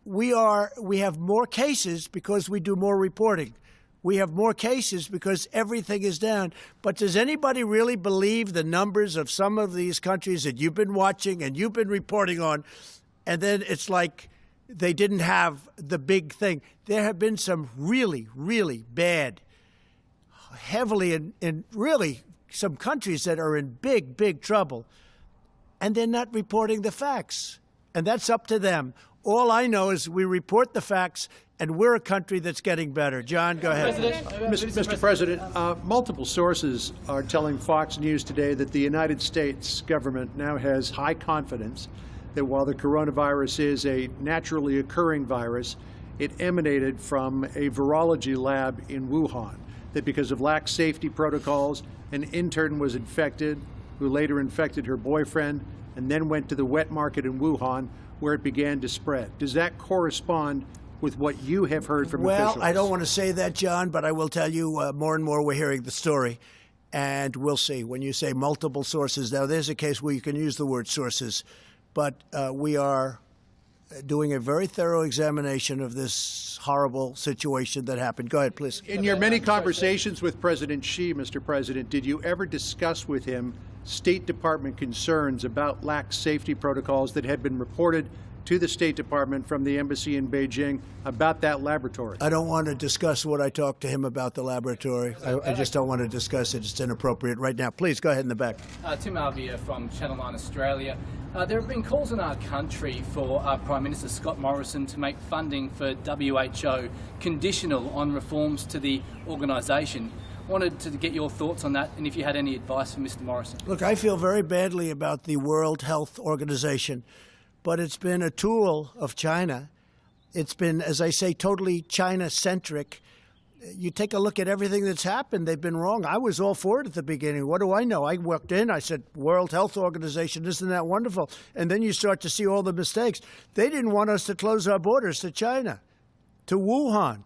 we have more cases because we do more reporting. We have more cases because everything is down. But does anybody really believe the numbers of some of these countries that you've been watching and you've been reporting on, and then it's like they didn't have the big thing? There have been some really, really bad, heavily in really some countries that are in big, big trouble, and they're not reporting the facts. And that's up to them. All I know is we report the facts, and we're a country that's getting better. John, go ahead. Mr. President, multiple sources are telling Fox News today that the United States government now has high confidence that while the coronavirus is a naturally occurring virus, it emanated from a virology lab in Wuhan, that because of lax safety protocols, an intern was infected, who later infected her boyfriend, and then went to the wet market in Wuhan, where it began to spread. Does that correspond with what you have heard from officials? Well, I don't want to say that, John, but I will tell you more and more we're hearing the story, and we'll see. When you say multiple sources, now there's a case where you can use the word sources, but we are doing a very thorough examination of this horrible situation that happened. Go ahead, please. In your many conversations with President Xi, Mr. President, did you ever discuss with him State Department concerns about lax safety protocols that had been reported to the State Department from the embassy in Beijing about that laboratory? I don't want to discuss what I talked to him about the laboratory. I just don't want to discuss it. It's inappropriate right now. Please, go ahead in the back. Tim Alvia from Channel 9 Australia. There have been calls in our country for Prime Minister Scott Morrison to make funding for WHO conditional on reforms to the organisation. Wanted to get your thoughts on that, and if you had any advice for Mr. Morrison. Look, I feel very badly about the World Health Organization, but it's been a tool of China. It's been, as I say, totally China-centric. You take a look at everything that's happened, they've been wrong. I was all for it at the beginning. What do I know? I walked in, I said, World Health Organization, isn't that wonderful? And then you start to see all the mistakes. They didn't want us to close our borders to China, to Wuhan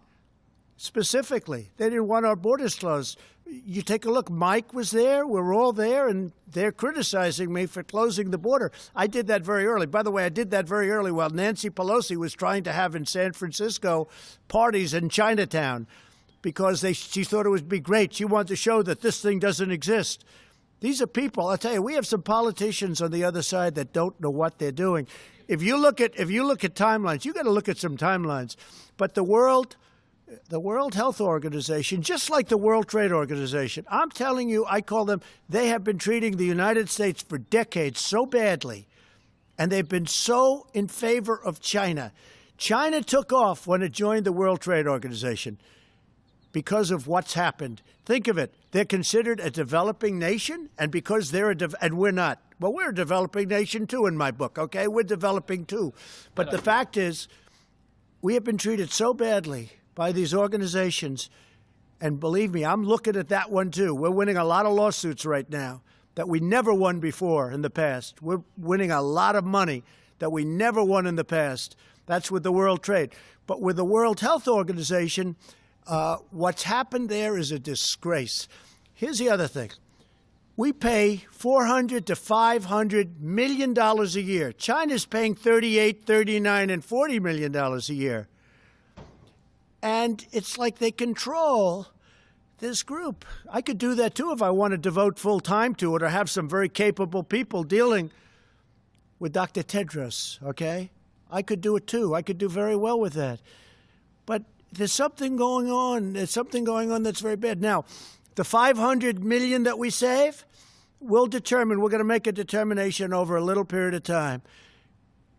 specifically. They didn't want our borders closed. You take a look, Mike was there, we're all there, and they're criticizing me for closing the border. I did that very early. By the way, I did that very early while Nancy Pelosi was trying to have in San Francisco parties in Chinatown, because she thought it would be great. She wanted to show that this thing doesn't exist. These are people, I'll tell you, we have some politicians on the other side that don't know what they're doing. If you look at timelines, you got to look at some timelines. But the World Health Organization, just like the World Trade Organization, I'm telling you, I call them, they have been treating the United States for decades so badly, and they've been so in favor of China. China took off when it joined the World Trade Organization, because of what's happened. Think of it. They're considered a developing nation, and because they're and we're not. Well, we're a developing nation too in my book, okay? We're developing too. But the fact is, we have been treated so badly by these organizations, and believe me, I'm looking at that one too. We're winning a lot of lawsuits right now that we never won before in the past. We're winning a lot of money that we never won in the past. That's with the World Trade. But with the World Health Organization, what's happened there is a disgrace. Here's the other thing. We pay $400 to $500 million a year. China's paying $38, $39, and $40 million a year. And it's like they control this group. I could do that too if I want to devote full time to it or have some very capable people dealing with Dr. Tedros, okay? I could do it too. I could do very well with that. But there's something going on. There's something going on that's very bad. Now, the $500 million that we save, we're going to make a determination over a little period of time.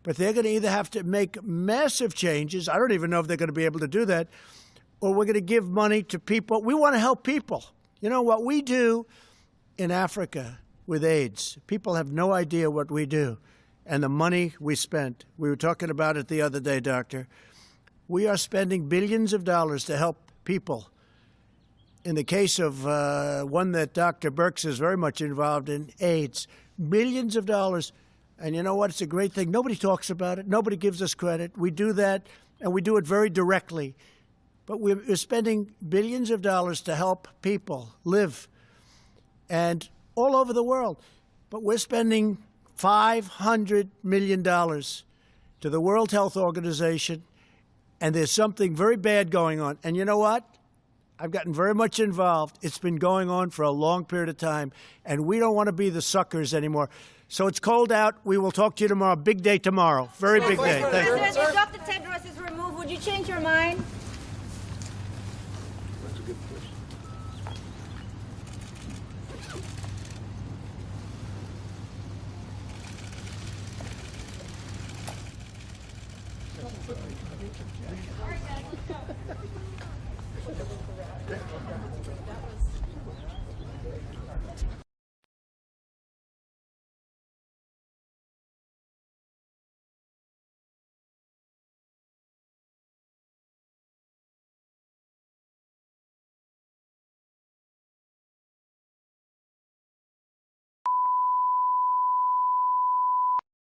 But they're going to either have to make massive changes. I don't even know if they're going to be able to do that. Or we're going to give money to people. We want to help people. You know, what we do in Africa with AIDS, people have no idea what we do. And the money we spent. We were talking about it the other day, Doctor. We are spending billions of dollars to help people. In the case of one that Dr. Birx is very much involved in, AIDS, billions of dollars. And you know what? It's a great thing. Nobody talks about it. Nobody gives us credit. We do that, and we do it very directly. But we're spending billions of dollars to help people live, and all over the world. But we're spending $500 million to the World Health Organization, and there's something very bad going on. And you know what? I've gotten very much involved. It's been going on for a long period of time, and we don't want to be the suckers anymore. So it's cold out. We will talk to you tomorrow. Big day tomorrow. Very big day. Thank you. President, if Dr. Tedros is removed, would you change your mind? That's a good question.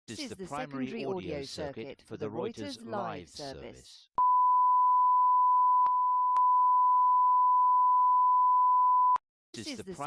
This is the primary audio circuit for the Reuters live service. This is the